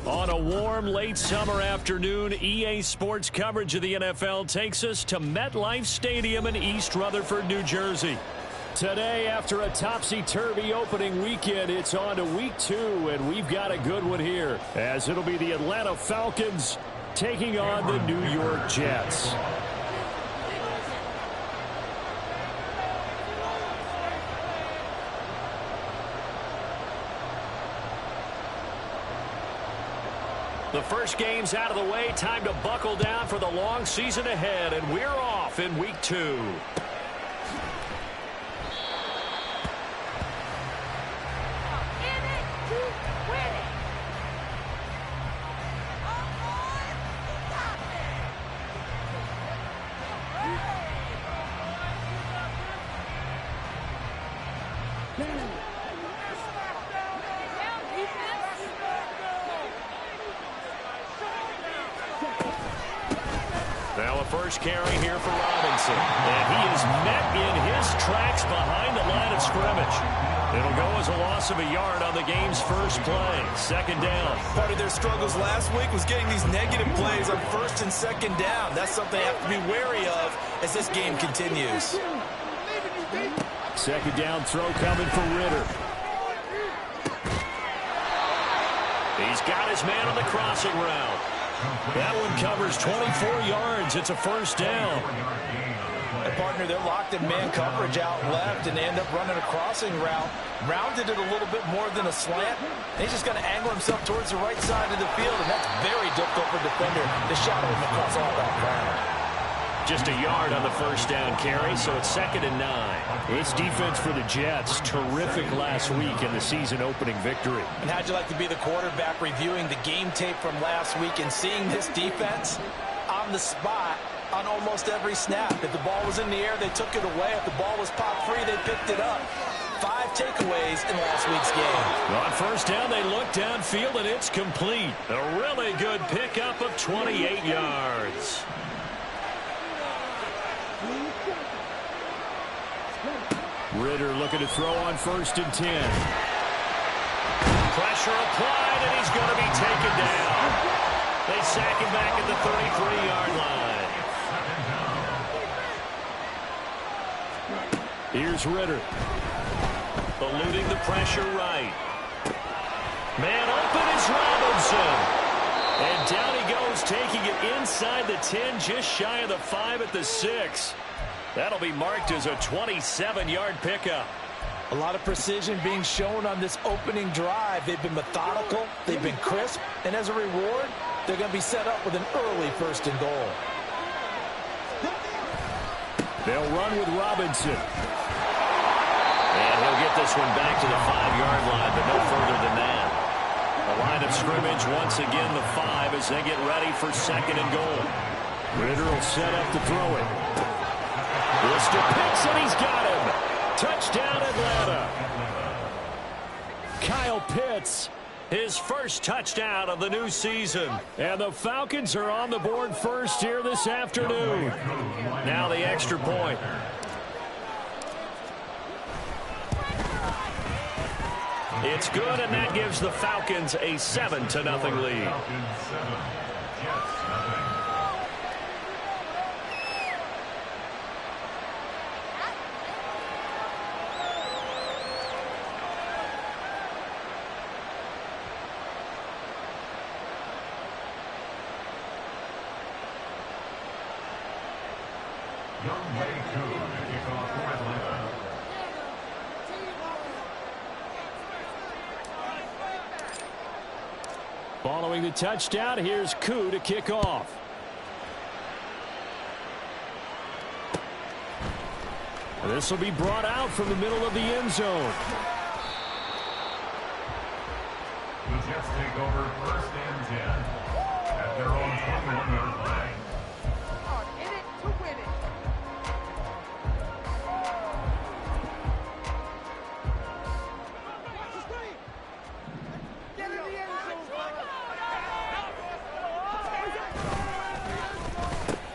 On a warm, late summer afternoon, EA Sports coverage of the NFL takes us to MetLife Stadium in East Rutherford, New Jersey. Today, after a topsy-turvy opening weekend, it's on to week 2, and we've got a good one here, as it'll be the Atlanta Falcons taking on the New York Jets. The first game's out of the way. Time to buckle down for the long season ahead, and we're off in week 2. Now a first carry here for Robinson. And he is met in his tracks behind the line of scrimmage. It'll go as a loss of a yard on the game's first play. Second down. Part of their struggles last week was getting these negative plays on first and second down. That's something they have to be wary of as this game continues. Second down throw coming for Ritter. He's got his man on the crossing route. That one covers 24 yards. It's a first down. And partner, they're locked in man coverage out left, and they end up running a crossing route. Rounded it a little bit more than a slant. He's just going to angle himself towards the right side of the field, and that's very difficult for a defender to shadow him across all that ground. Just a yard on the first down carry, so it's 2nd and 9. It's defense for the Jets. Terrific last week in the season-opening victory. And how'd you like to be the quarterback reviewing the game tape from last week and seeing this defense on the spot on almost every snap? If the ball was in the air, they took it away. If the ball was popped free, they picked it up. 5 takeaways in last week's game. On first down, they look downfield, and it's complete. A really good pickup of 28 yards. Ritter looking to throw on 1st and 10. Pressure applied, and he's going to be taken down. They sack him back at the 33-yard line. Here's Ritter. Eluding the pressure right. Man open is Robinson. And down he goes, taking it inside the 10, just shy of the 5 at the 6. That'll be marked as a 27-yard pickup. A lot of precision being shown on this opening drive. They've been methodical, they've been crisp, and as a reward, they're going to be set up with an early 1st and goal. They'll run with Robinson. And he'll get this one back to the 5-yard line, but no further than that. The line of scrimmage once again the 5 as they get ready for 2nd and goal. Ritter will set up to throw it. Lister picks, and he's got him. Touchdown, Atlanta. Kyle Pitts, his first touchdown of the new season. And the Falcons are on the board first here this afternoon. Now the extra point. It's good, and that gives the Falcons a 7-0 lead. Following the touchdown, here's Koo to kick off. This will be brought out from the middle of the end zone. The Jets take over 1st and 10 at their own 21-yard line. In it to win it. Get in the end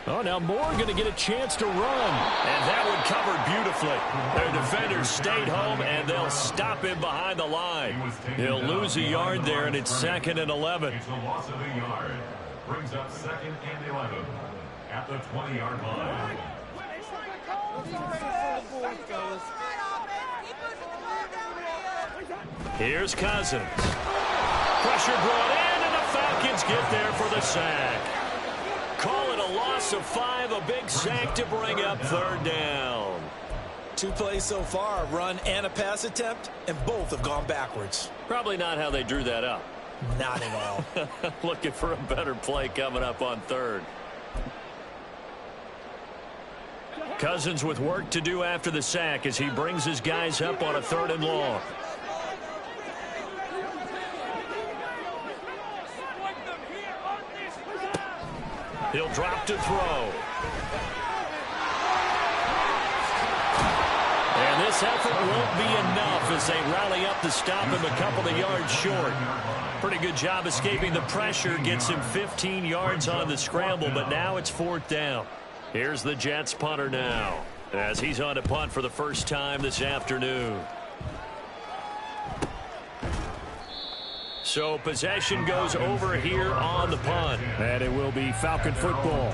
zone. Oh, now Moore going to get a chance to run. And that one covered beautifully. Their defenders stayed home, and they'll stop him behind the line. He'll lose a yard there, and it's 2nd and 11. It's a loss of a yard. Brings up 2nd and 11 at the 20-yard line. Here's Cousins. Pressure brought in, and the Falcons get there for the sack. Call it a loss of 5, a big sack to bring up 3rd down. 2 plays so far, a run and a pass attempt, and both have gone backwards. Probably not how they drew that up. Not at all. Looking for a better play coming up on 3rd. Cousins with work to do after the sack as he brings his guys up on a 3rd and long. He'll drop to throw. And this effort won't be enough as they rally up to stop him a couple of yards short. Pretty good job escaping the pressure. Gets him 15 yards on the scramble, but now it's 4th down. Here's the Jets punter now as he's on to punt for the first time this afternoon. So possession goes over here on the punt. And it will be Falcon football.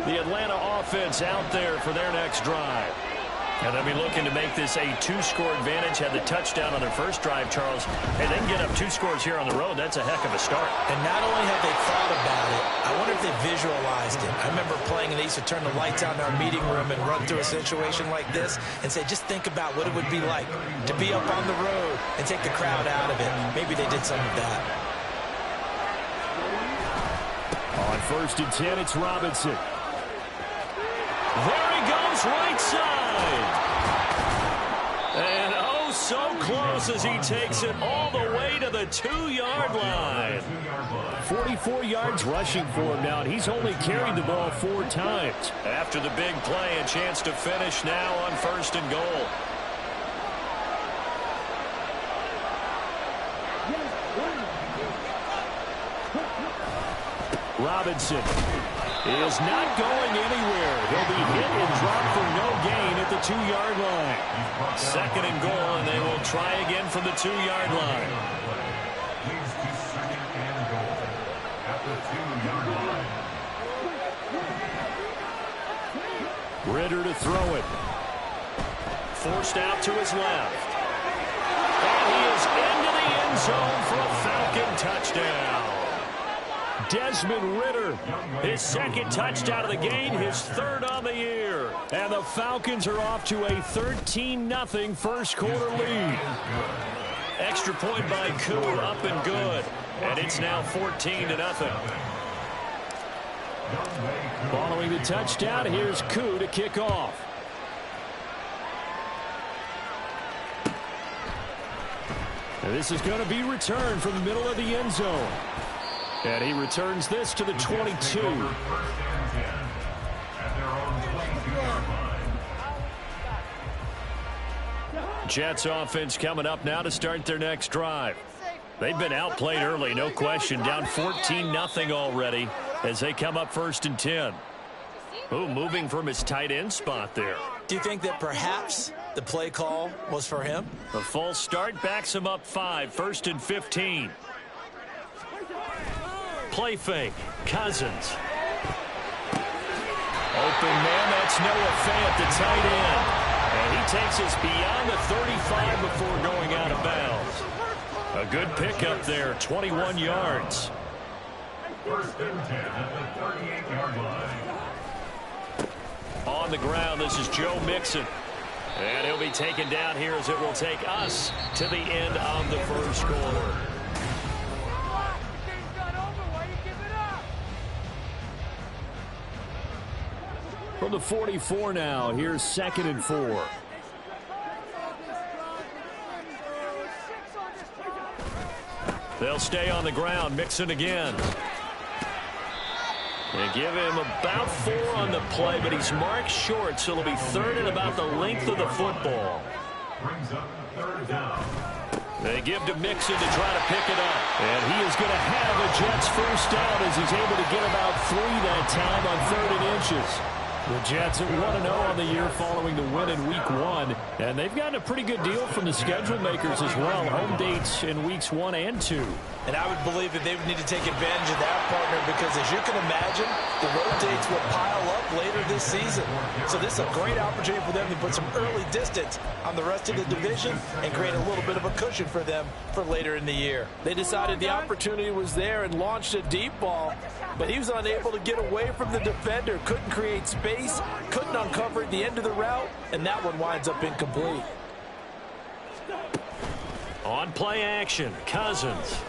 The Atlanta offense out there for their next drive. And they'll be looking to make this a 2-score advantage. Had the touchdown on their first drive, Charles. And they can get up 2 scores here on the road. That's a heck of a start. And not only have they thought about it, I wonder if they visualized it. I remember playing and they used to turn the lights on in our meeting room and run through a situation like this and say, just think about what it would be like to be up on the road and take the crowd out of it. Maybe they did some of that. On 1st and 10, it's Robinson. There he goes, right side. And oh, so close as he takes it all the way to the 2-yard line. 44 yards rushing for him now, and he's only carried the ball 4 times. After the big play, a chance to finish now on 1st and goal. Robinson is not going anywhere. He'll be hit and dropped for no gain at the 2-yard line. 2nd and goal, and they will try again from the 2-yard line. Leads to 2nd and goal at the 2-yard line. Ritter to throw it. Forced out to his left. And he is into the end zone for a Falcon touchdown. Desmond Ritter, his 2nd touchdown of the game, his 3rd on the year. And the Falcons are off to a 13-0 first quarter lead. Extra point by Koo, up and good. And it's now 14-0. Following the touchdown, here's Koo to kick off. And this is going to be returned from the middle of the end zone. And he returns this to the 22. Jets offense coming up now to start their next drive. They've been outplayed early, no question. Down 14-0 already as they come up 1st and 10. Ooh, moving from his tight end spot there. Do you think that perhaps the play call was for him? The false start backs him up 5, 1st and 15. Play fake. Cousins. Open man, that's Noah Fant, the tight end. And he takes us beyond the 35 before going out of bounds. A good pickup there, 21 yards. 1st and 10 at the 38-yard line. On the ground, this is Joe Mixon. And he'll be taken down here as it will take us to the end of the first quarter. From the 44 now, here's 2nd and 4. They'll stay on the ground. Mixon again. They give him about 4 on the play, but he's marked short, so it'll be 3rd and about the length of the football. Brings up 3rd down. They give to Mixon to try to pick it up. And he is going to have a Jets first down as he's able to get about 3 that time on 3rd and inches. The Jets are 1-0 on the year following the win in Week 1. And they've gotten a pretty good deal from the schedule makers as well. Home dates in Weeks 1 and 2. And I would believe that they would need to take advantage of that, partner, because as you can imagine, the road dates will pile up later this season. So this is a great opportunity for them to put some early distance on the rest of the division and create a little bit of a cushion for them for later in the year. They decided the opportunity was there and launched a deep ball, but he was unable to get away from the defender, couldn't create space, couldn't uncover the end of the route, and that one winds up incomplete. On play action, Cousins.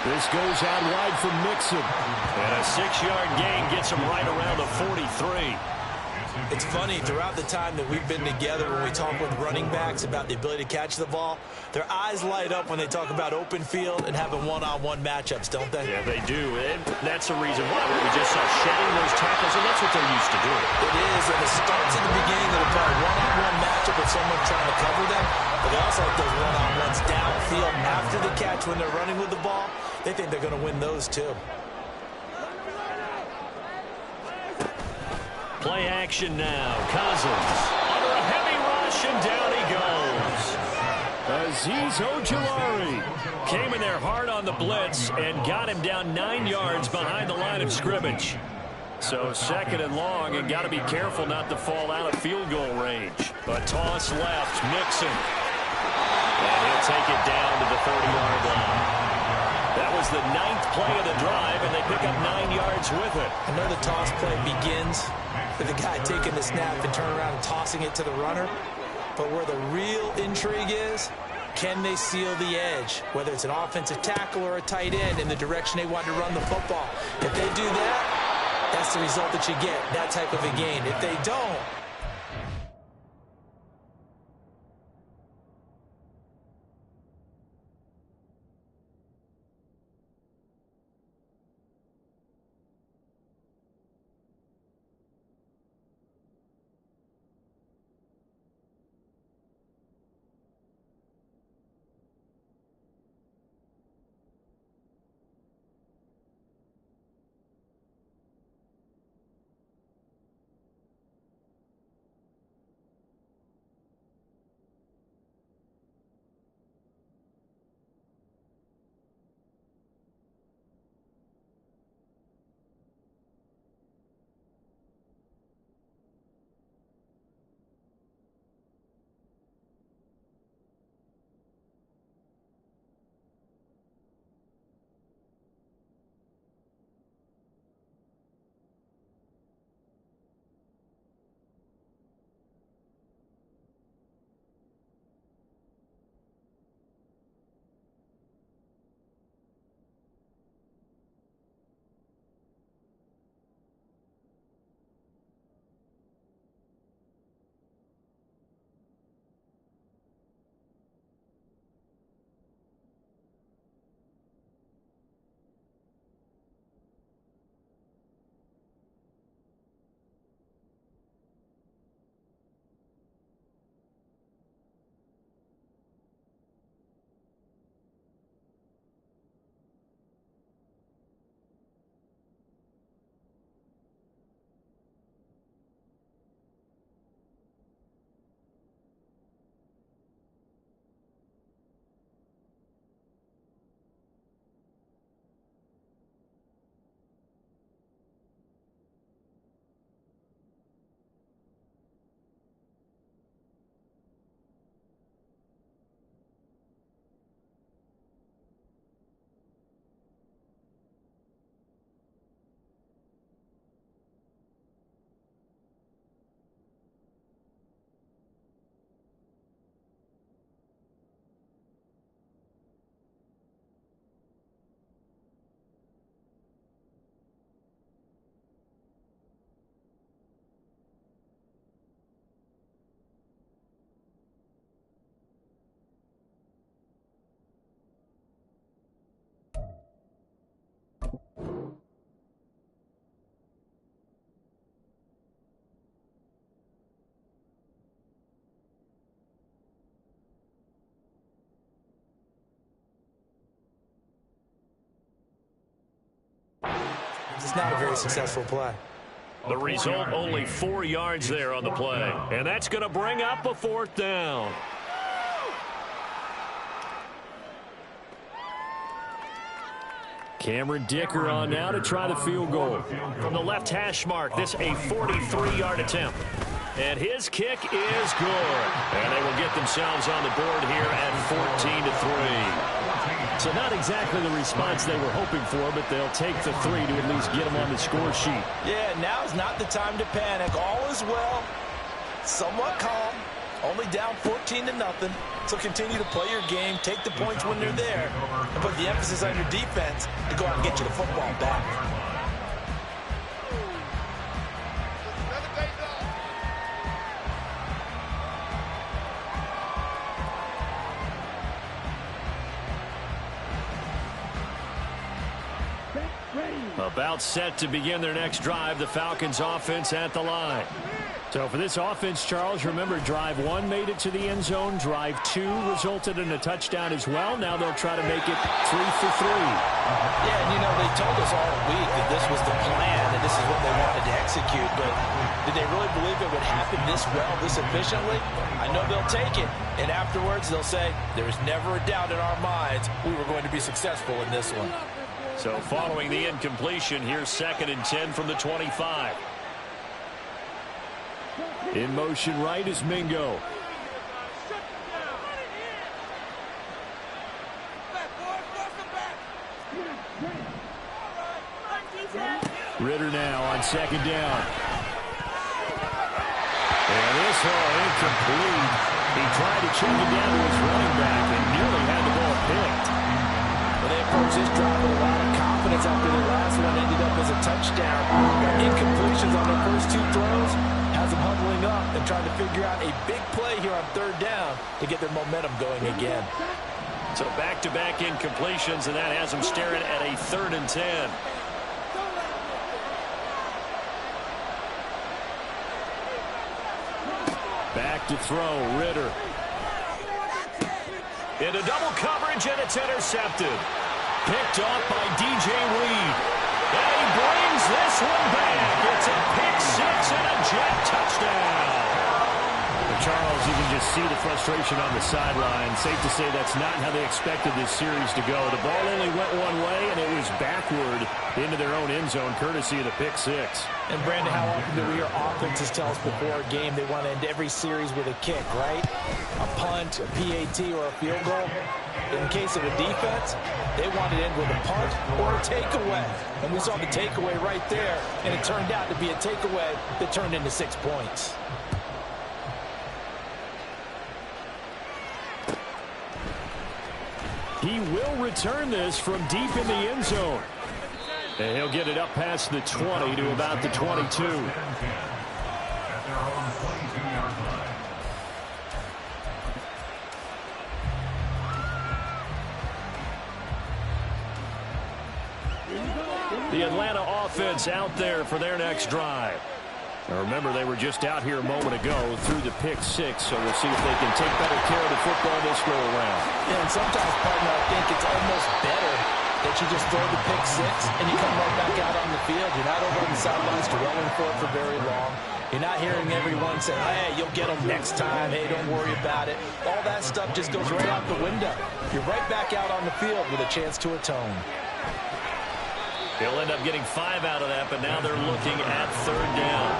This goes out wide for Mixon. And a 6-yard gain gets him right around the 43. It's funny, throughout the time that we've been together, when we talk with running backs about the ability to catch the ball, their eyes light up when they talk about open field and having one-on-one matchups, don't they? Yeah, they do. And that's the reason why we just saw shedding those tackles, and that's what they're used to doing. It is, and it starts in the beginning of a one-on-one matchup with someone trying to cover them, but they also like those one-on-ones downfield after the catch when they're running with the ball. They think they're going to win those too. Play action now. Cousins under a heavy rush, and down he goes. Azeez Ojulari came in there hard on the blitz and got him down 9 yards behind the line of scrimmage. So 2nd and long, and got to be careful not to fall out of field goal range. A toss left, Mixon. And he'll take it down to the 30-yard line. That was the 9th play of the drive, and they pick up 9 yards with it. I know the toss play begins with the guy taking the snap and turning around and tossing it to the runner. But where the real intrigue is, can they seal the edge? Whether it's an offensive tackle or a tight end in the direction they want to run the football. If they do that, that's the result that you get, that type of a gain. If they don't, it's not a very successful play. The result, only 4 yards there on the play. And that's going to bring up a 4th down. Cameron Dicker on now to try the field goal. From the left hash mark, this a 43-yard attempt. And his kick is good. And they will get themselves on the board here at 14-3. So not exactly the response they were hoping for, but they'll take the 3 to at least get them on the score sheet. Yeah, now's not the time to panic. All is well. Somewhat calm. Only down 14-0. So continue to play your game, take the points when they're there, and put the emphasis on your defense to go out and get you the football back. About set to begin their next drive, the Falcons offense at the line. So for this offense, Charles, remember drive 1 made it to the end zone. Drive 2 resulted in a touchdown as well. Now they'll try to make it 3 for 3. Yeah, and you know, they told us all week that this was the plan and this is what they wanted to execute. But did they really believe it would happen this well, this efficiently? I know they'll take it. And afterwards they'll say, there was never a doubt in our minds we were going to be successful in this one. So following the incompletion, here's 2nd and 10 from the 25. In motion right is Mingo. Ritter now on 2nd down. And this incomplete. He tried to check it down to his running back and nearly had the ball picked. Well, they approached this drive with a lot of confidence after their last one ended up as a touchdown. Incompletions on their first 2 throws has them huddling up and trying to figure out a big play here on 3rd down to get their momentum going again. So back-to-back incompletions, and that has them staring at a 3rd and 10. Back to throw, Ritter. Into double coverage, and it's intercepted. Picked off by DJ Reed. And he brings this one back. It's a pick 6 and a jet touchdown. Charles, you can just see the frustration on the sideline. Safe to say that's not how they expected this series to go. The ball only went one way, and it was backward into their own end zone, courtesy of the pick 6. And, Brandon, how often do we hear offenses tell us before a game they want to end every series with a kick, right? A punt, a PAT, or a field goal. In case of a defense, they want to end with a punt or a takeaway. And we saw the takeaway right there, and it turned out to be a takeaway that turned into 6 points. He will return this from deep in the end zone. And he'll get it up past the 20 to about the 22. At their own 22-yard line. The Atlanta offense out there for their next drive. Now remember, they were just out here a moment ago through the pick 6, so we'll see if they can take better care of the football this go around. Yeah, and sometimes, partner, I think it's almost better that you just throw the pick 6 and you come right back out on the field. You're not over on the sidelines dwelling for it for very long. You're not hearing everyone say, hey, you'll get them next time. Hey, don't worry about it. All that stuff just goes right out the window. You're right back out on the field with a chance to atone. They'll end up getting 5 out of that, but now they're looking at 3rd down.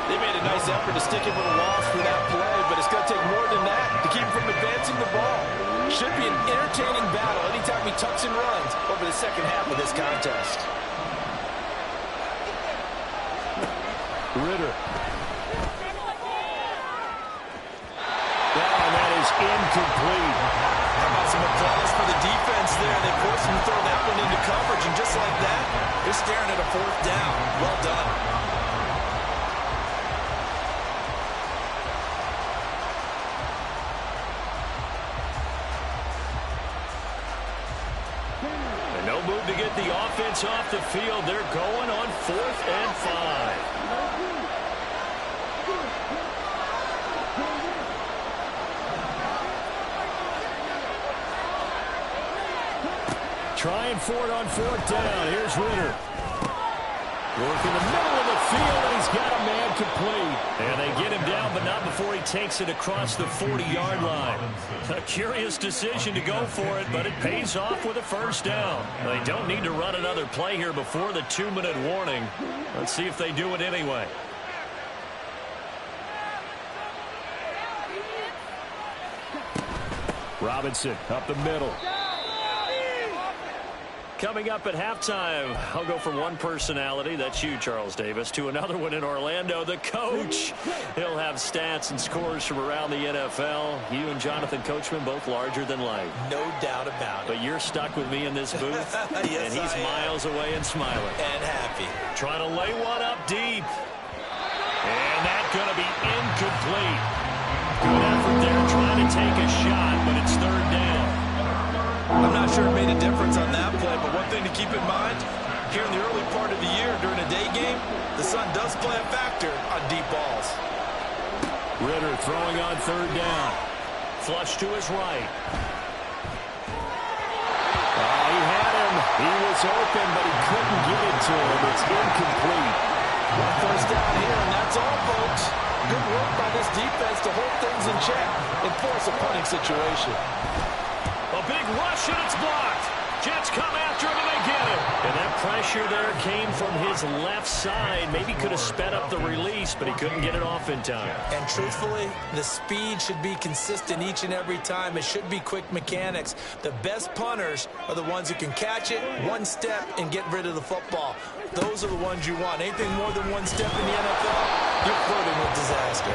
They made a nice effort to stick him with a loss for that play, but it's going to take more than that to keep him from advancing the ball. Should be an entertaining battle anytime he tucks and runs over the second half of this contest. Ritter. And that is incomplete. How about some applause for the defense there? They forced him to throw that one into coverage, and just like that, they're staring at a 4th down. Well done. And no move to get the offense off the field. They're going on 4th and 5. Trying for it on 4th down. Here's Ritter. Working the middle of the field, and he's got a man complete. And they get him down, but not before he takes it across the 40-yard line. A curious decision to go for it, but it pays off with a first down. They don't need to run another play here before the 2-minute warning. Let's see if they do it anyway. Robinson up the middle. Coming up at halftime, I'll go from one personality, that's you, Charles Davis, to another one in Orlando, the coach. He'll have stats and scores from around the NFL. You and Jonathan Coachman both larger than life. No doubt about it. But you're stuck with me in this booth, yes, and he's miles away and smiling. And happy. Trying to lay one up deep. And that's going to be incomplete. Good effort there trying to take a shot, but it's third down. I'm not sure it made a difference on that play, but one thing to keep in mind, here in the early part of the year during a day game, the sun does play a factor on deep balls. Ridder throwing on third down. Flush to his right. Oh, he had him. He was open, but he couldn't get it to him. It's incomplete. One first down here, and that's all, folks. Good work by this defense to hold things in check and force a punting situation. A big rush, and it's blocked. Jets come after him, and they get him. And that pressure there came from his left side. Maybe could have sped up the release, but he couldn't get it off in time. And truthfully, the speed should be consistent each and every time. It should be quick mechanics. The best punters are the ones who can catch it, one step, and get rid of the football. Those are the ones you want. Anything more than one step in the NFL, you're flirting with disaster.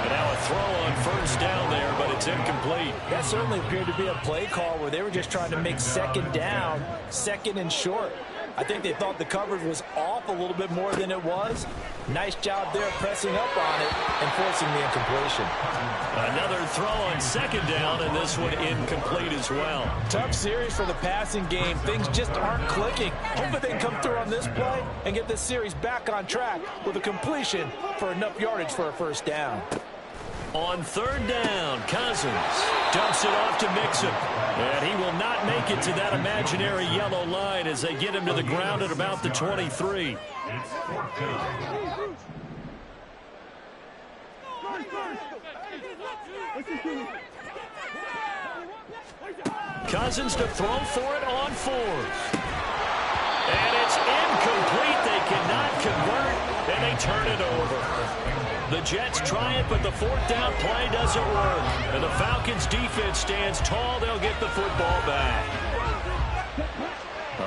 And now a throw on first down there, but it's incomplete. That certainly appeared to be a play call where they were just trying to make second down, second and short. I think they thought the coverage was off a little bit more than it was. Nice job there pressing up on it and forcing the incompletion. Another throw on second down, and this one incomplete as well. Tough series for the passing game. Things just aren't clicking. Hopefully they can come through on this play and get this series back on track with a completion for enough yardage for a first down. On third down, Cousins dumps it off to Mixon. And he will not make it to that imaginary yellow line as they get him to the ground at about the 23. Cousins to throw for it on fourth. And it's incomplete. They cannot convert, and they turn it over. The Jets try it, but the fourth down play doesn't work. And the Falcons' defense stands tall. They'll get the football back.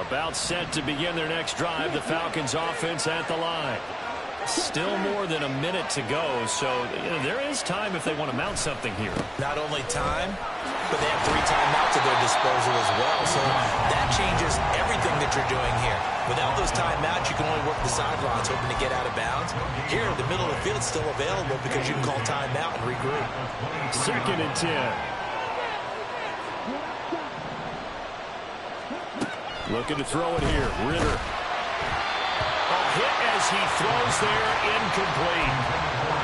About set to begin their next drive. The Falcons' offense at the line. Still more than a minute to go, so there is time if they want to mount something here. Not only time, but they have 3 timeouts at their disposal as well, so that changes everything that you're doing here. Without those timeouts, you can only work the sidelines hoping to get out of bounds. Here, the middle of the field is still available because you can call timeout and regroup. Second and 10. Looking to throw it here. Ridder. A hit as he throws there, incomplete.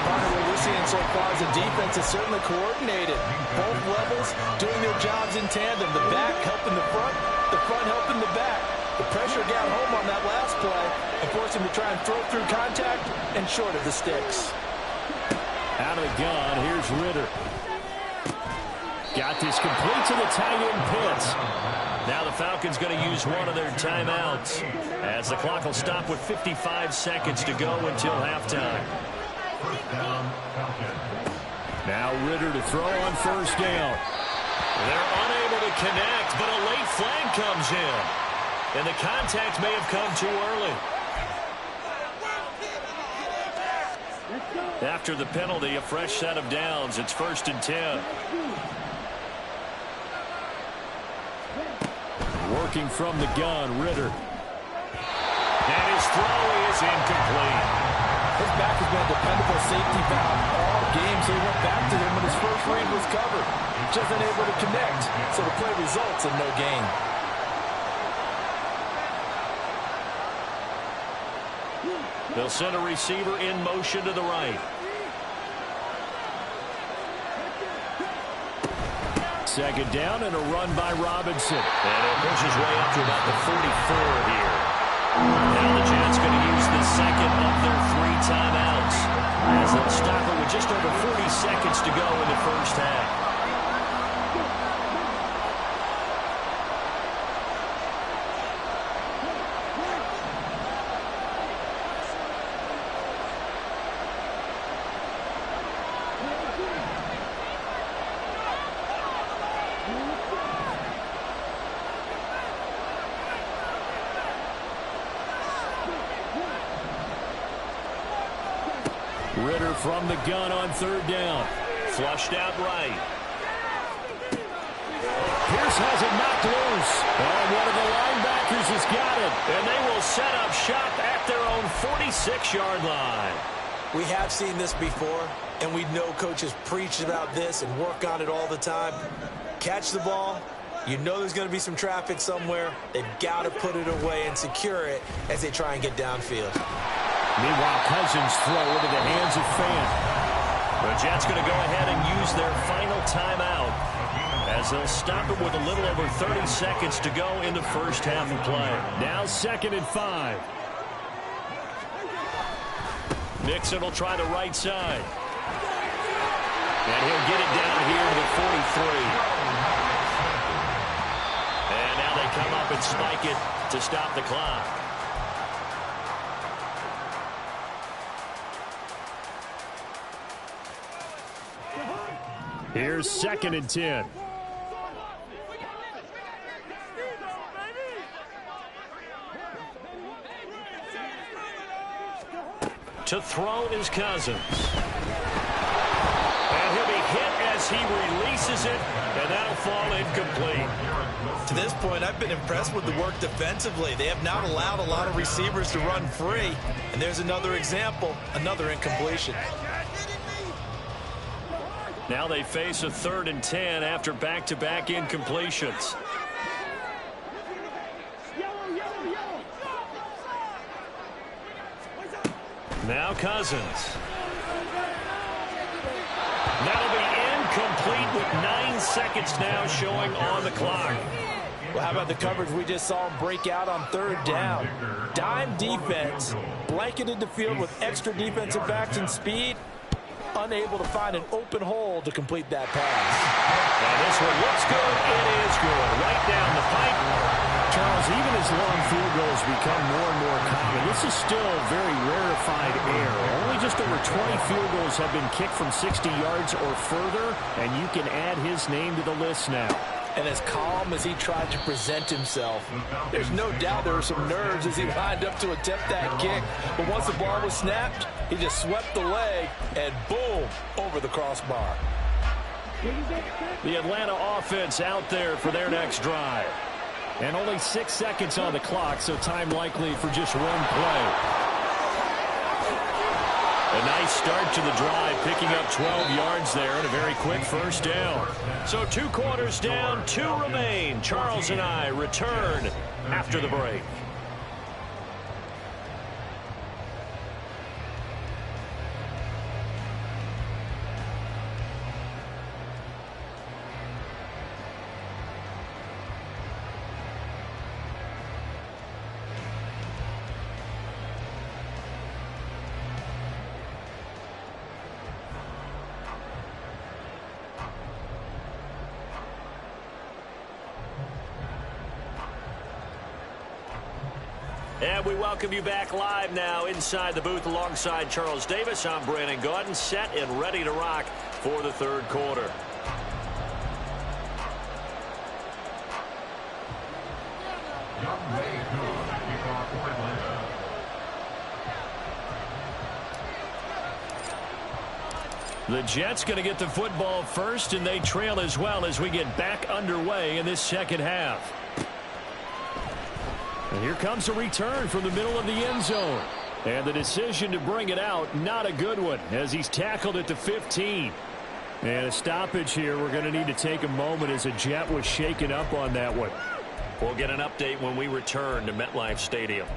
Part of what we're seeing so far is the defense is certainly coordinated. Both levels doing their jobs in tandem. The back helping the front helping the back. The pressure got home on that last play and forced him to try and throw through contact and short of the sticks. Out of the gun, here's Ridder. Got this complete to the tight end Pitts. Now the Falcons going to use one of their timeouts as the clock will stop with 55 seconds to go until halftime. Now Ridder to throw on first down. They're unable to connect, but a late flag comes in. And the contact may have come too early. After the penalty, a fresh set of downs. It's 1st and 10. Working from the gun, Ridder. And his throw is incomplete. His back has been a dependable safety valve all game, so he went back to him when his first read was covered. Just unable to connect, so the play results in no gain. They'll send a receiver in motion to the right. Second down and a run by Robinson. And he'll push his way up to about the 44 here. Now the Jets going to use the second of their 3 timeouts as they'll stop it with just over 40 seconds to go in the first half. Ridder from the gun on 3rd down. Flushed out right. Pierce has it knocked loose. And one of the linebackers has got it. And they will set up shop at their own 46-yard line. We have seen this before, and we know coaches preach about this and work on it all the time. Catch the ball. You know there's going to be some traffic somewhere. They've got to put it away and secure it as they try and get downfield. Meanwhile, Cousins throw into the hands of Fant. The Jets going to go ahead and use their final timeout as they'll stop it with a little over 30 seconds to go in the first half of play. Now 2nd and 5. Mixon will try the right side. And he'll get it down here to the 43. And now they come up and spike it to stop the clock. Here's 2nd and 10. To throw is Cousins. And he'll be hit as he releases it, and that'll fall incomplete. To this point, I've been impressed with the work defensively. They have not allowed a lot of receivers to run free. And there's another example, another incompletion. Now they face a 3rd and 10 after back-to-back incompletions. Now Cousins. That'll be incomplete with 9 seconds now showing on the clock. Well, how about the coverage we just saw him break out on 3rd down? Dime defense, blanketed the field with extra defensive backs and speed. Unable to find an open hole to complete that pass. And this one looks good. It is good. Right down the pipe. Charles, even as long field goals become more and more common, this is still very rarefied air. Only just over 20 field goals have been kicked from 60 yards or further, and you can add his name to the list now. And as calm as he tried to present himself, there's no doubt there were some nerves as he lined up to attempt that kick. But once the ball was snapped, he just swept the leg and boom, over the crossbar. The Atlanta offense out there for their next drive. And only 6 seconds on the clock, so time likely for just one play. A nice start to the drive, picking up 12 yards there and a very quick first down. So 2 quarters down, 2 remain. Charles and I return after the break. And we welcome you back live now inside the booth alongside Charles Davis. I'm Brandon Gaudin, set and ready to rock for the 3rd quarter. The Jets going to get the football first, and they trail as well as we get back underway in this second half. And here comes a return from the middle of the end zone. And the decision to bring it out, not a good one, as he's tackled at the 15. And a stoppage here. We're going to need to take a moment as a Jet was shaken up on that one. We'll get an update when we return to MetLife Stadium.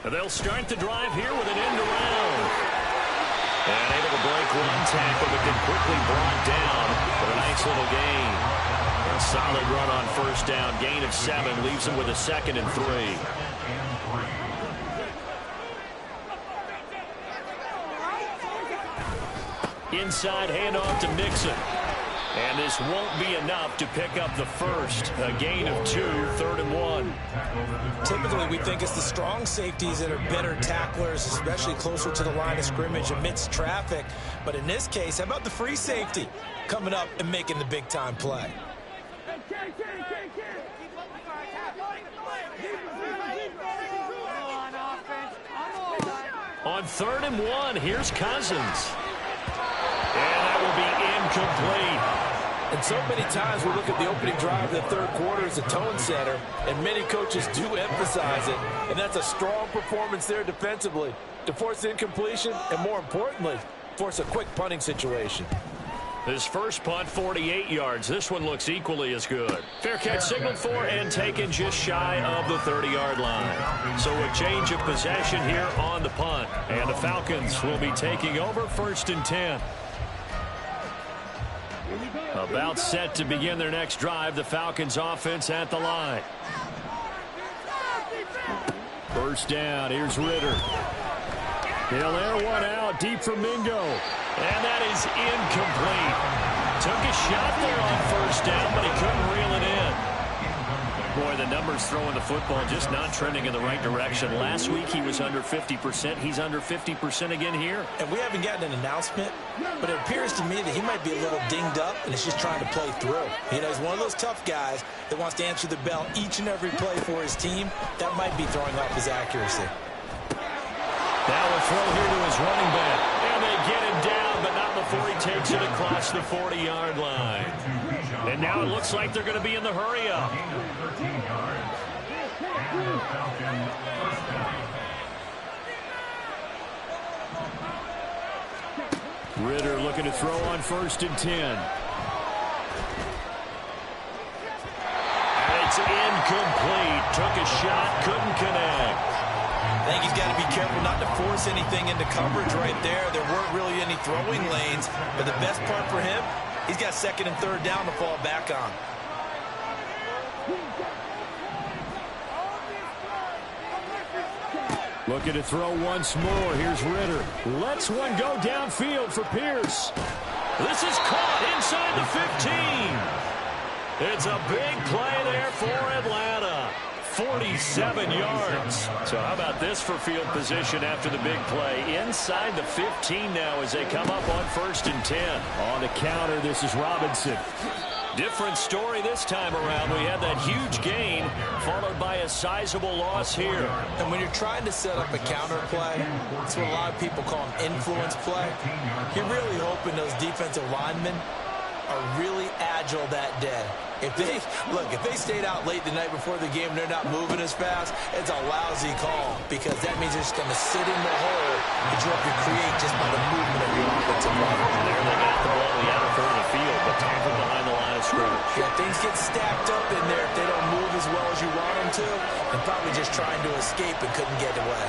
They'll start the drive here with an end around. And able to break one tackle, but then quickly brought down for a nice little gain. A solid run on first down. Gain of 7 leaves him with a 2nd and 3. Inside handoff to Mixon. And this won't be enough to pick up the first. A gain of 2, 3rd and 1. Typically, we think it's the strong safeties that are better tacklers, especially closer to the line of scrimmage amidst traffic. But in this case, how about the free safety coming up and making the big-time play? On 3rd and 1, here's Cousins. And that will be incomplete. And so many times we look at the opening drive of the third quarter as a tone setter, and many coaches do emphasize it. And that's a strong performance there defensively to force incompletion and, more importantly, force a quick punting situation. His first punt, 48 yards. This one looks equally as good. Fair catch signaled for and taken just shy of the 30-yard line. So a change of possession here on the punt. And the Falcons will be taking over 1st and 10. About set to begin their next drive. The Falcons offense at the line. First down. Here's Ritter. He'll air one out deep for Mingo. And that is incomplete. Took a shot there on first down, but he couldn't reel it in. Boy, the numbers throwing the football just not trending in the right direction. Last week he was under 50%. He's under 50% again here. And we haven't gotten an announcement, but it appears to me that he might be a little dinged up and is just trying to play through. You know, he's one of those tough guys that wants to answer the bell each and every play for his team. That might be throwing off his accuracy. Now a throw here to his running back. And they get him down, but not before he takes it across the 40-yard line. And now it looks like they're going to be in the hurry-up. Ritter looking to throw on 1st and 10. And it's incomplete. Took a shot, couldn't connect. I think he's got to be careful not to force anything into coverage right there. There weren't really any throwing lanes, but the best part for him, he's got 2nd and 3rd down to fall back on. Looking to throw once more. Here's Ritter. Lets one go downfield for Pierce. This is caught inside the 15. It's a big play there for Atlanta. 47 yards. So how about this for field position after the big play? Inside the 15 now as they come up on 1st and 10. On the counter, this is Robinson. Different story this time around. We had that huge gain followed by a sizable loss here. And when you're trying to set up a counter play, it's what a lot of people call an influence play. You're really hoping those defensive linemen are really agile that day. If they stayed out late the night before the game and they're not moving as fast, it's a lousy call because that means they're just going to sit in the hole that you have to create just by the movement of your offensive line. There they got the ball in the outer third of the field, but tackled behind the line of scrimmage. Yeah, things get stacked up in there if they don't move as well as you want them to, and probably just trying to escape and couldn't get away.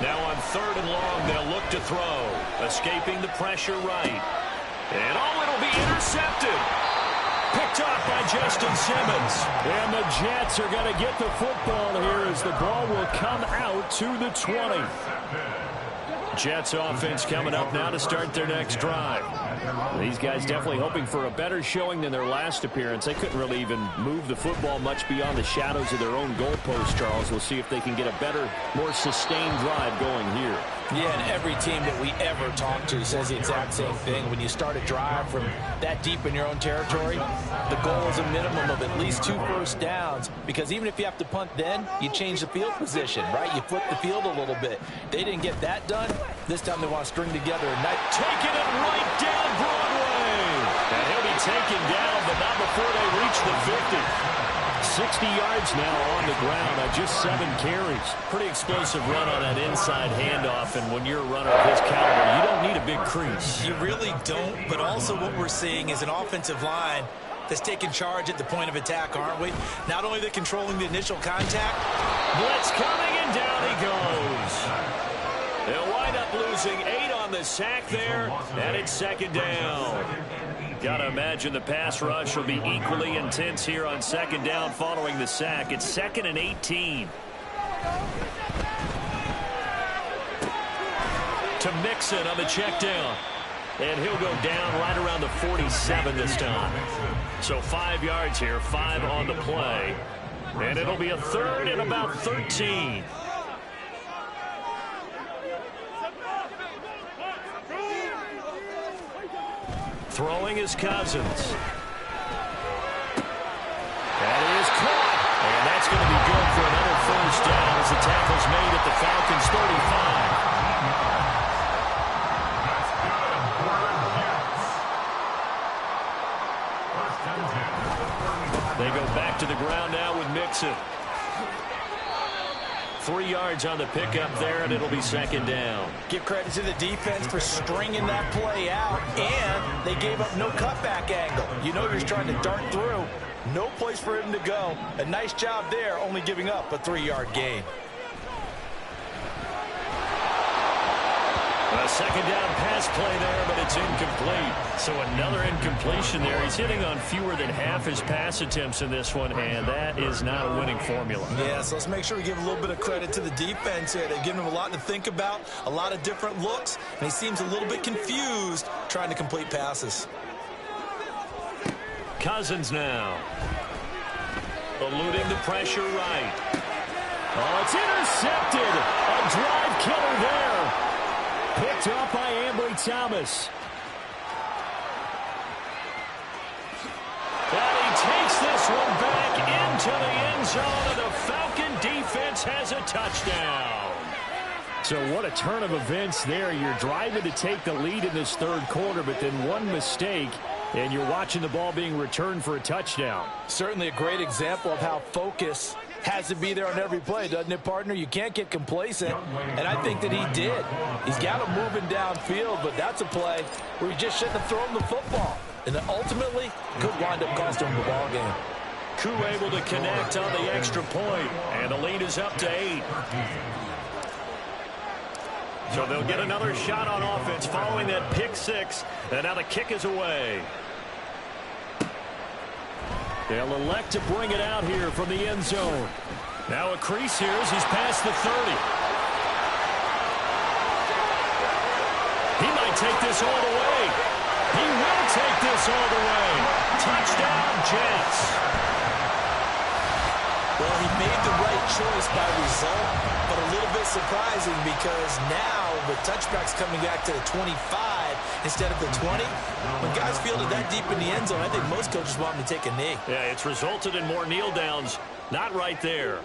Now on 3rd and long, they'll look to throw. Escaping the pressure right. And it'll be intercepted. Picked off by Justin Simmons. And the Jets are going to get the football here as the ball will come out to the 20. Jets offense coming up now to start their next drive. These guys definitely hoping for a better showing than their last appearance. They couldn't really even move the football much beyond the shadows of their own goalpost, Charles. We'll see if they can get a better, more sustained drive going here. Yeah, and every team that we ever talk to says the exact same thing. When you start a drive from that deep in your own territory, the goal is a minimum of at least 2 first downs, because even if you have to punt then, you change the field position, right? You flip the field a little bit. They didn't get that done. This time they want to string together a night. Taking it right down Broadway. And he'll be taken down, but not before they reach the 50. 60 yards now on the ground on just 7 carries. Pretty explosive run on that inside handoff, and when you're a runner of his caliber, you don't need a big crease. You really don't, but also what we're seeing is an offensive line that's taking charge at the point of attack, aren't we? Not only are they controlling the initial contact. Blitz coming, and down he goes. They'll wind up losing 8 on the sack there, and it's second down. Got to imagine the pass rush will be equally intense here on second down following the sack. It's 2nd and 18. To Mixon on the check down. And he'll go down right around the 47 this time. So 5 yards here, 5 on the play. And it'll be a 3rd and about 13. Throwing is Cousins. That is caught. And that's going to be good for another first down as the tackle's made at the Falcons' 35. They go back to the ground now with Mixon. 3 yards on the pickup there, and it'll be second down. Give credit to the defense for stringing that play out, and they gave up no cutback angle. You know you're trying to dart through. No place for him to go. A nice job there, only giving up a 3-yard gain. A second down pass play there, but it's incomplete. So another incompletion there. He's hitting on fewer than half his pass attempts in this one, and that is not a winning formula. Yeah, so let's make sure we give a little bit of credit to the defense here. They've given him a lot to think about, a lot of different looks, and he seems a little bit confused trying to complete passes. Cousins now. Eluding the pressure right. Oh, it's intercepted. A drive killer there. Picked up by Ambry Thomas. And he takes this one back into the end zone, and the Falcon defense has a touchdown. So what a turn of events there. You're driving to take the lead in this third quarter, but then one mistake, and you're watching the ball being returned for a touchdown. Certainly a great example of how focus has to be there on every play, doesn't it, partner? You can't get complacent, and I think that he did. He's got him moving downfield, but that's a play where he just shouldn't have thrown the football. And then ultimately, could wind up costing him the ball game. Koo able to connect on the extra point, and the lead is up to 8. So they'll get another shot on offense following that pick 6, and now the kick is away. They'll elect to bring it out here from the end zone. Now a crease here as he's past the 30. He might take this all the way. He will take this all the way. Touchdown, Jets. Well, he made the right choice by result, but a little bit surprising because now the touchback's coming back to the 25 instead of the 20. When guys fielded that deep in the end zone, I think most coaches want him to take a knee. Yeah, it's resulted in more kneel downs. Not right there.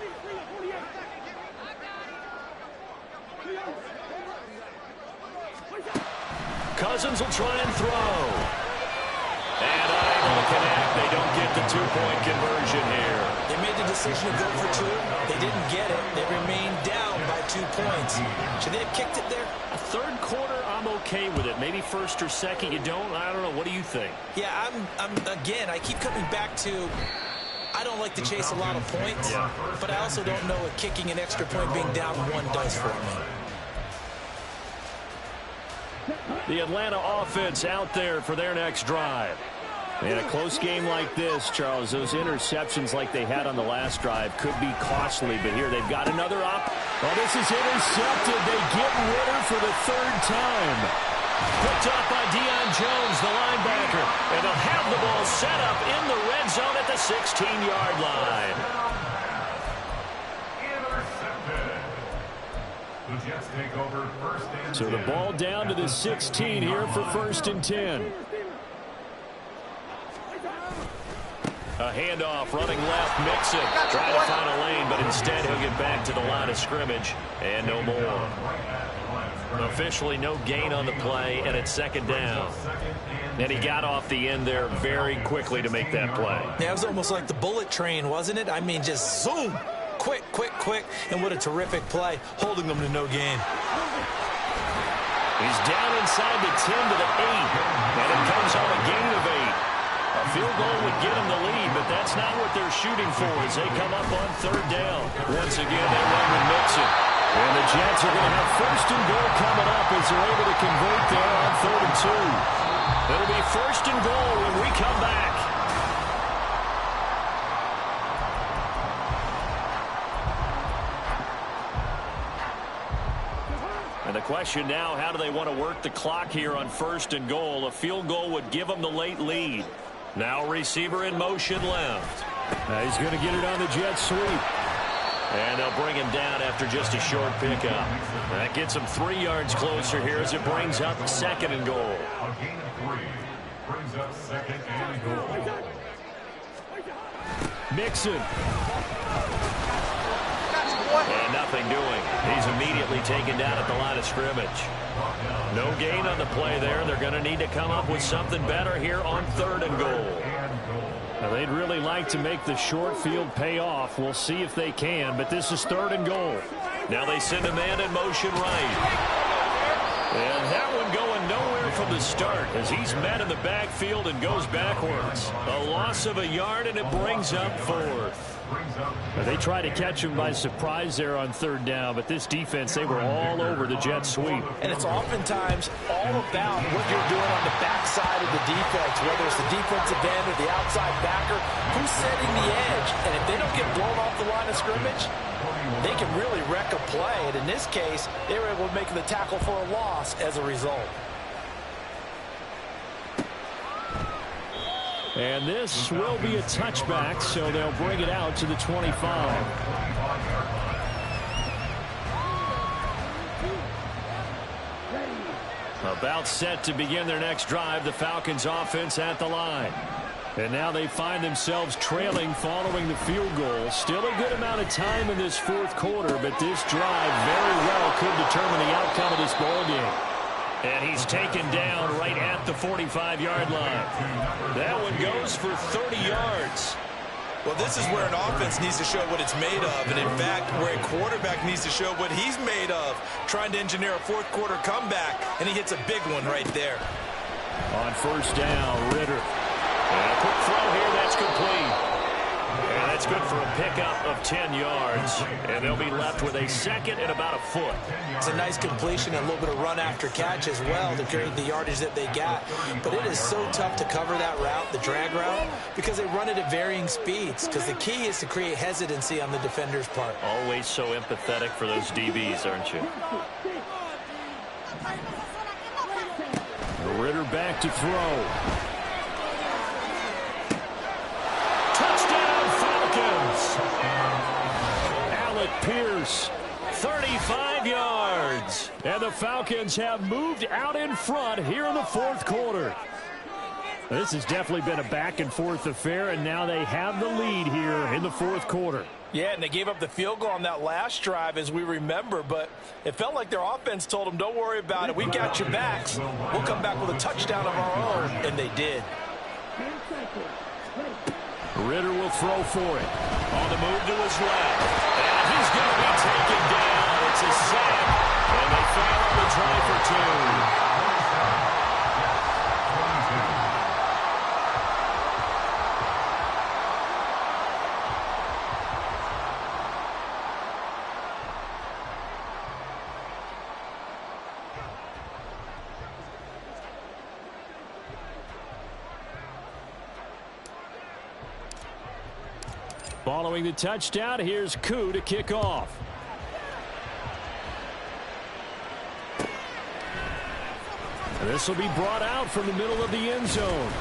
Cousins will try and throw. And unable to connect. They don't get the 2-point conversion here. They made the decision to go for 2. They didn't get it. They remained down by 2 points. Should they have kicked it there? A third quarter, I'm okay with it. Maybe first or second, you don't. I don't know. What do you think? Yeah, again, I keep coming back to I don't like to chase a lot of points, but I also don't know what kicking an extra point being down 1 does for me. The Atlanta offense out there for their next drive. In a close game like this, Charles, those interceptions like they had on the last drive could be costly, but here they've got another up. Oh, this is intercepted. They get Ritter for the 3rd time. Picked up by Deion Jones, the linebacker. And they'll have the ball set up in the red zone at the 16-yard line. The Jets take over first and 10. So the ball down to the 16 here for 1st and 10. A handoff, running left, Mixon. Trying to find a lane, but instead he'll get back to the line of scrimmage. And no more. Officially no gain on the play, and it's 2nd down. And he got off the end there very quickly to make that play. Yeah, it was almost like the bullet train, wasn't it? I mean, just zoom. Quick, quick, quick. And what a terrific play, holding them to no gain. He's down inside the 10 to the 8. And it comes on a gain of 8. A field goal would get them the lead, but that's not what they're shooting for as they come up on third down. Once again, they run with Mixon. And the Jets are going to have first and goal coming up as they're able to convert there on 3rd and 2. It'll be first and goal when we come back. And the question now, how do they want to work the clock here on first and goal? A field goal would give them the late lead. Now receiver in motion left. He's going to get it on the jet sweep. And they'll bring him down after just a short pickup. That gets him 3 yards closer here as it brings up 2nd and goal. A gain of 3 brings up 2nd and goal. Mixon. And nothing doing. He's immediately taken down at the line of scrimmage. No gain on the play there. They're going to need to come up with something better here on 3rd and goal. Now, they'd really like to make the short field pay off. We'll see if they can, but this is 3rd and goal. Now they send a man in motion right. And that one going nowhere from the start as he's met in the backfield and goes backwards. A loss of a yard, and it brings up 4th. They try to catch him by surprise there on 3rd down, but this defense, they were all over the jet sweep. And it's oftentimes all about what you're doing on the backside of the defense, whether it's the defensive end or the outside backer, who's setting the edge. And if they don't get blown off the line of scrimmage, they can really wreck a play. And in this case, they were able to make the tackle for a loss as a result. And this will be a touchback, so they'll bring it out to the 25. About set to begin their next drive, the Falcons offense at the line. And now they find themselves trailing following the field goal. Still a good amount of time in this 4th quarter, but this drive very well could determine the outcome of this ball game. And he's taken down right at the 45-yard line. That one goes for 30 yards. Well, this is where an offense needs to show what it's made of, and in fact, where a quarterback needs to show what he's made of, trying to engineer a 4th quarter comeback, and he hits a big one right there. On 1st down, Ritter. And a quick throw here, that's complete. And that's good for a pickup of 10 yards. And they'll be left with a 2nd and about a foot. It's a nice completion and a little bit of run after catch as well to create the yardage that they got. But it is so tough to cover that route, the drag route, because they run it at varying speeds. Because the key is to create hesitancy on the defender's part. Always so empathetic for those DBs, aren't you? Ritter back to throw. Alec Pierce, 35 yards. And the Falcons have moved out in front here in the 4th quarter. This has definitely been a back-and-forth affair, and now they have the lead here in the 4th quarter. Yeah, and they gave up the field goal on that last drive, as we remember, but it felt like their offense told them, don't worry about it. We got your backs. We'll come back with a touchdown of our own, and they did. Ritter will throw for it. On the move to his left. And he's going to be taken down. It's a sack. And they fail on the try for 2. Following the touchdown, here's Koo to kick off. This will be brought out from the middle of the end zone.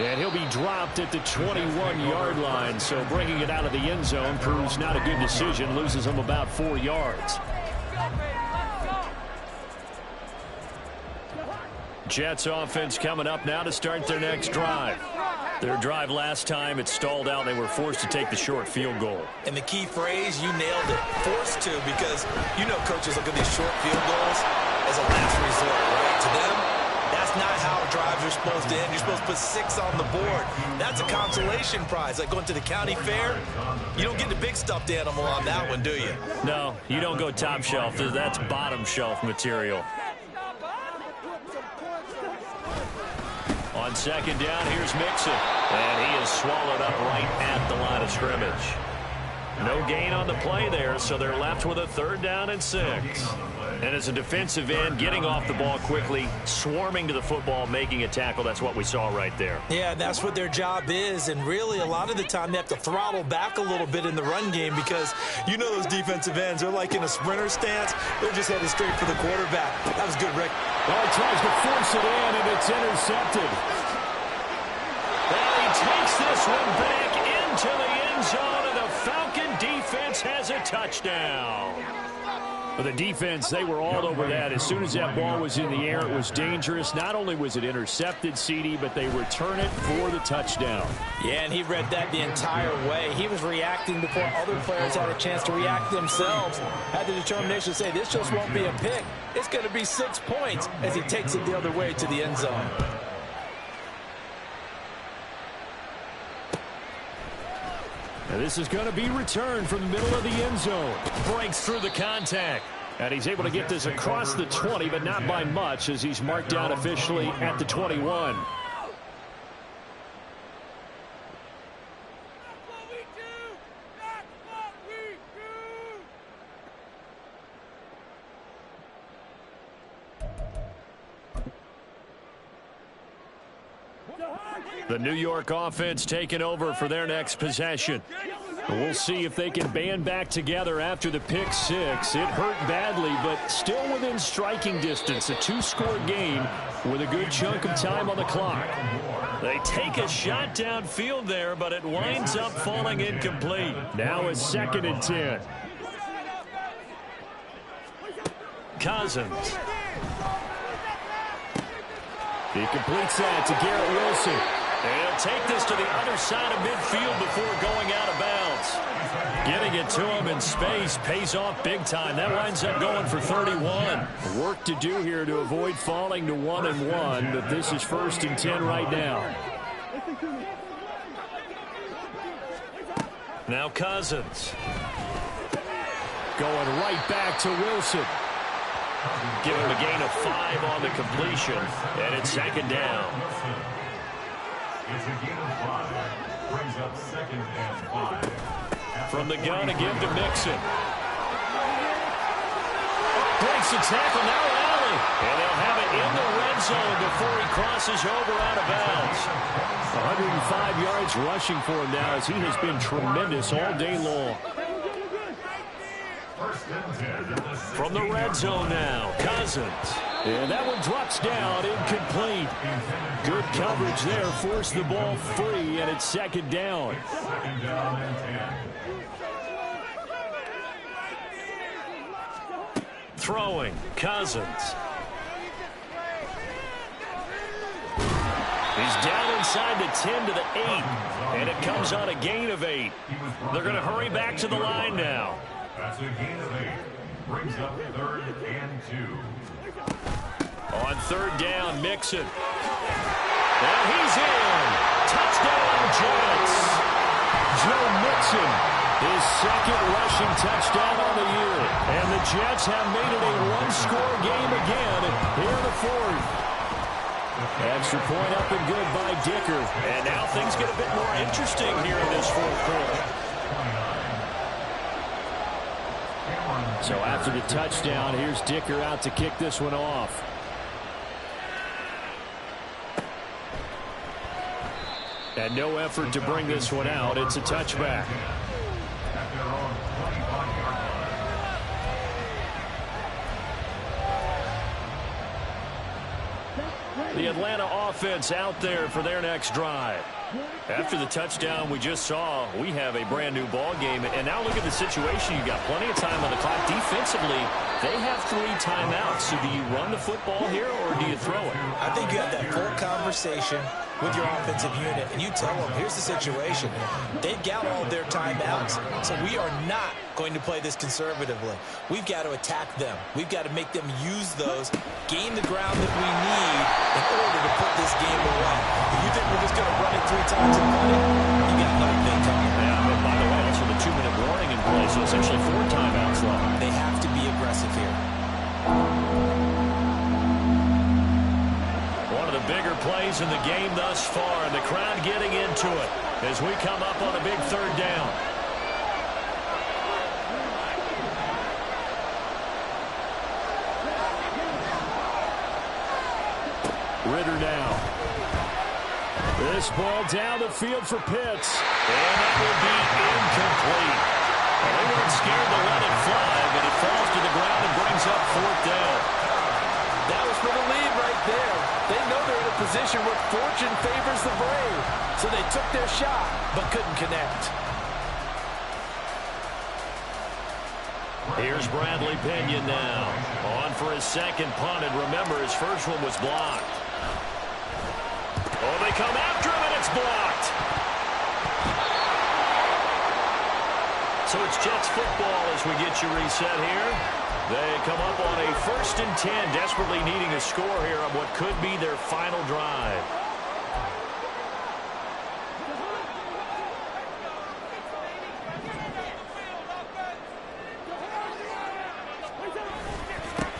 And he'll be dropped at the 21-yard line, so bringing it out of the end zone proves not a good decision, loses him about 4 yards. Jets offense coming up now to start their next drive. Their drive last time, it stalled out. They were forced to take the short field goal. And the key phrase, you nailed it, forced to, because you know coaches look at these short field goals as a last resort, right? To them, that's not how drives are supposed to end. You're supposed to put 6 on the board. That's a consolation prize. Like going to the county fair, you don't get the big stuffed animal on that one, do you? No, you don't go top shelf. That's bottom shelf material. On On second down, here's Mixon. And he is swallowed up right at the line of scrimmage. No gain on the play there, so they're left with a 3rd down and 6. And as a defensive end, getting off the ball quickly, swarming to the football, making a tackle, that's what we saw right there. Yeah, that's what their job is, and really a lot of the time they have to throttle back a little bit in the run game because you know those defensive ends, they're like in a sprinter stance. They're just headed straight for the quarterback. That was good, Rick. Well, he tries to force it in, and it's intercepted. Well, he takes this one back into the end zone, and the Falcon defense has a touchdown. For the defense, they were all over that. As soon as that ball was in the air, it was dangerous. Not only was it intercepted, CD, but they return it for the touchdown. Yeah, and he read that the entire way. He was reacting before other players had a chance to react themselves. Had the determination to say, this just won't be a pick. It's going to be 6 points as he takes it the other way to the end zone. And this is going to be returned from the middle of the end zone. Breaks through the contact. And he's able to get this across the 20, but not by much as he's marked down officially at the 21. The New York offense taking over for their next possession. We'll see if they can band back together after the pick 6. It hurt badly, but still within striking distance. A 2-score game with a good chunk of time on the clock. They take a shot downfield there, but it winds up falling incomplete. Now it's 2nd and 10. Cousins. He completes that to Garrett Wilson. And he'll take this to the other side of midfield before going out of bounds. Getting it to him in space pays off big time. That winds up going for 31. Work to do here to avoid falling to 1-1, but this is 1st and 10 right now. Now Cousins. Going right back to Wilson. Give him a gain of 5 on the completion, and it's 2nd down. It's a gain of 5. Brings up 2nd and 5. From the gun to give to Mixon. Breaks the tackle, now Allen. And they'll have it in the red zone before he crosses over out of bounds. 105 yards rushing for him now as he has been tremendous all day long. From the red zone now, Cousins. And that one drops down, incomplete. Good coverage there, forced the ball free, and it's 2nd down. 2nd down and 10. Throwing, Cousins. He's down inside the 10 to the 8, and it comes on a gain of 8. They're going to hurry back to the line now. That's a gain of 8. Brings up 3rd and 2. On 3rd down, Mixon. And he's in. Touchdown, Jets. Joe Mixon, his 2nd rushing touchdown on the year. And the Jets have made it a 1-score game again here in the 4th. Extra point up and good by Dicker. And now things get a bit more interesting here in this 4th quarter. So after the touchdown, here's Dicker out to kick this one off. And no effort to bring this one out. It's a touchback. The Atlanta offense out there for their next drive. After the touchdown we just saw, we have a brand new ball game. And now look at the situation. You've got plenty of time on the clock. Defensively, they have 3 timeouts. So do you run the football here or do you throw it? I think you have that full conversation with your offensive unit, and you tell them, here's the situation. They've got all their timeouts, so we are not going to play this conservatively. We've got to attack them. We've got to make them use those, gain the ground that we need in order to put this game away. If you think we're just going to run it 3 times and run it, you got another thing coming. Yeah, but by the way, also the 2-minute warning in play, so essentially 4 timeouts left. They have to be aggressive here. One of the bigger plays in the game thus far, and the crowd getting into it as we come up on a big third down. Ridder now. This ball down the field for Pitts, and that will be incomplete. Well, they weren't scared to let it fly, but it falls to the ground and brings up fourth down. That was for the lead right there. They know they're in a position where fortune favors the brave. So they took their shot, but couldn't connect. Here's Bradley Pinion now. On for his second punt, and remember, his first one was blocked. Oh, they come after him, and it's blocked. So it's Jets football as we get you reset here. They come up on a 1st and 10, desperately needing a score here on what could be their final drive.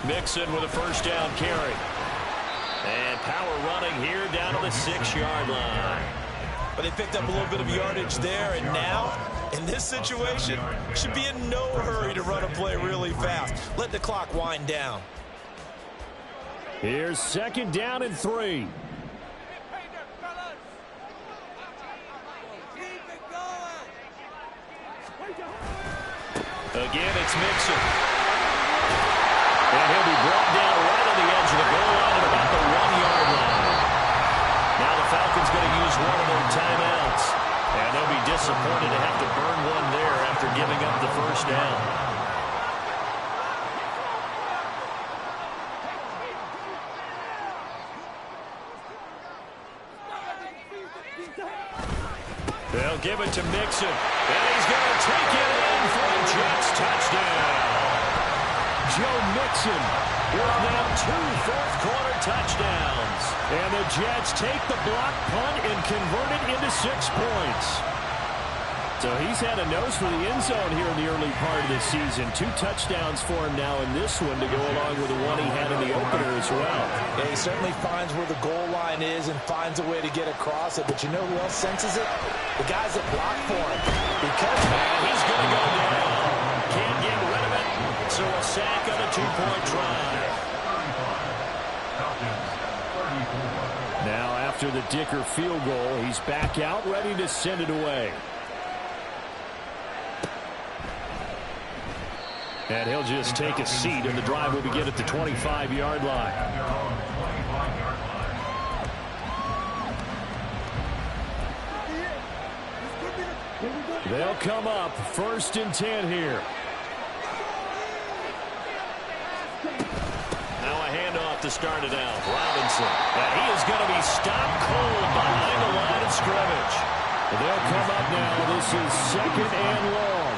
Mixon with a first down carry. And power running here down to the 6-yard line. But they picked up a little bit of yardage there, and now, in this situation, should be in no hurry to run a play really fast. Let the clock wind down. Here's 2nd down and 3. Again, it's Mixon. And he'll be brought down right on the edge of the goal line at about the 1-yard line. Now the Falcons going to use one of their timeouts. And they'll be disappointed to have to burn one there after giving up the first down. They'll give it to Mixon. And he's going to take it in for a Jets touchdown. Joe Mixon with now 2 fourth-quarter touchdowns. And the Jets take the block punt and convert it into 6 points. So he's had a nose for the end zone here in the early part of the season. 2 touchdowns for him now in this one to go along with the one he had in the opener as well. Yeah, he certainly finds where the goal line is and finds a way to get across it. But you know who else senses it? The guys that block for him. Because he's going to go down. Can't get rid of it. So a sack on a 2-point drive. Now after the Dicker field goal, he's back out ready to send it away. And he'll just take a seat, and the drive will begin at the 25-yard line. They'll come up 1st and 10 here. Now a handoff to start it out. Robinson. And he is going to be stopped cold behind the line of scrimmage. They'll come up now. This is 2nd and long.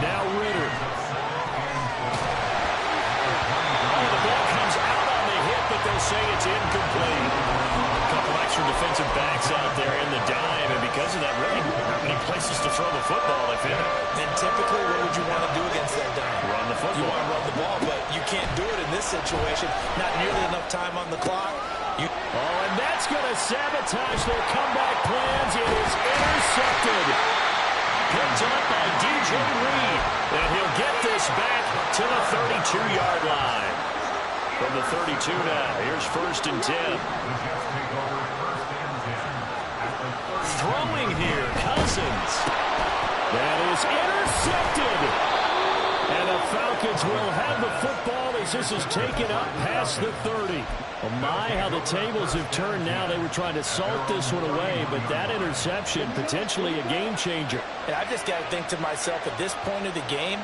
Now Ridder. Oh, the ball comes out on the hit, but they'll say it's incomplete. A couple extra defensive backs out there in the dime, and because of that, really not many places to throw the football if in it. And typically, what would you want to do against that dime? Run the football. You want to run the ball, but you can't do it in this situation. Not nearly enough time on the clock. Oh, and that's going to sabotage their comeback plans. It is intercepted. Picked up by DJ Reed. And he'll get this back to the 32-yard line. From the 32 now, here's 1st and 10. Throwing here, Cousins. That is intercepted. And the Falcons will have the football as this is taken up past the 30. Oh my, how the tables have turned now. They were trying to salt this one away, but that interception, potentially a game changer. And I just got to think to myself, at this point of the game,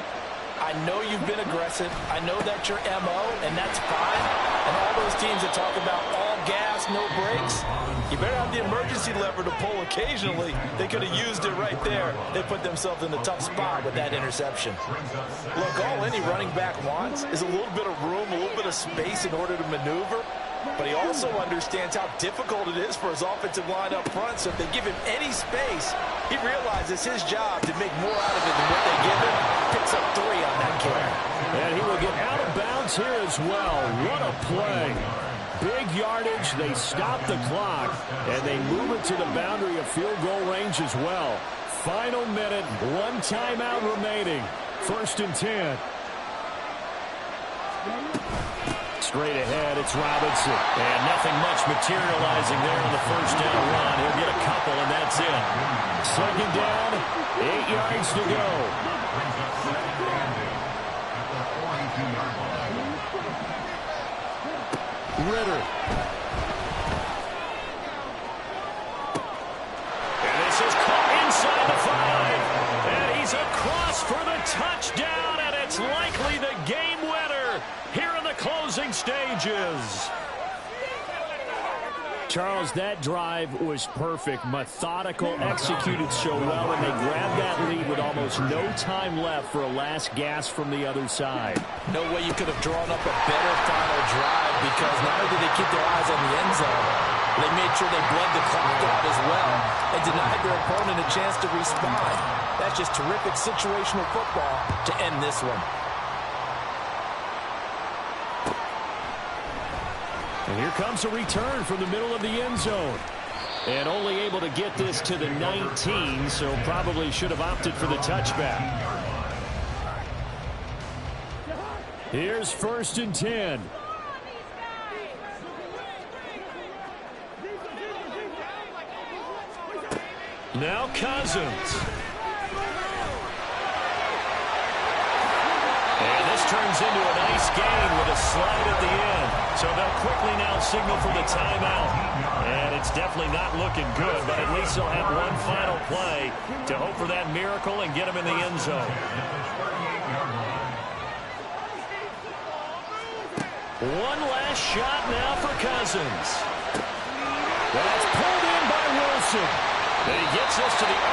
I know you've been aggressive. I know that's your MO, and that's fine. And all those teams that talk about all gas, no brakes, you better have the emergency lever to pull occasionally. They could have used it right there. They put themselves in a tough spot with that interception. Look, all any running back wants is a little bit of room, a little bit of space in order to maneuver. But he also understands how difficult it is for his offensive line up front. So if they give him any space, he realizes his job to make more out of it than what they give him. Picks up 3 on that carry. And he will get out of bounds here as well. What a play. Big yardage. They stop the clock, and they move it to the boundary of field goal range as well. Final minute, one timeout remaining. 1st and 10. Straight ahead, it's Robinson. And nothing much materializing there on the first down run. He'll get a couple, and that's it. 2nd down, 8 yards to go. Ritter. And this is caught inside the 5. And he's across for the touchdown, and it's likely the game winner here in the closing stages. Charles, that drive was perfect, methodical, executed so well, and they grabbed that lead with almost no time left for a last gasp from the other side. No way you could have drawn up a better final drive, because not only did they keep their eyes on the end zone, they made sure they bled the clock out as well and denied their opponent a chance to respond. That's just terrific situational football to end this one. And here comes a return from the middle of the end zone. And only able to get this to the 19, so probably should have opted for the touchback. Here's 1st and 10. Now Cousins. And this turns into a nice gain with a slide at the end. So they'll quickly now signal for the timeout. And it's definitely not looking good, but at least they'll have one final play to hope for that miracle and get them in the end zone. One last shot now for Cousins. That's pulled in by Wilson. And he gets us to the other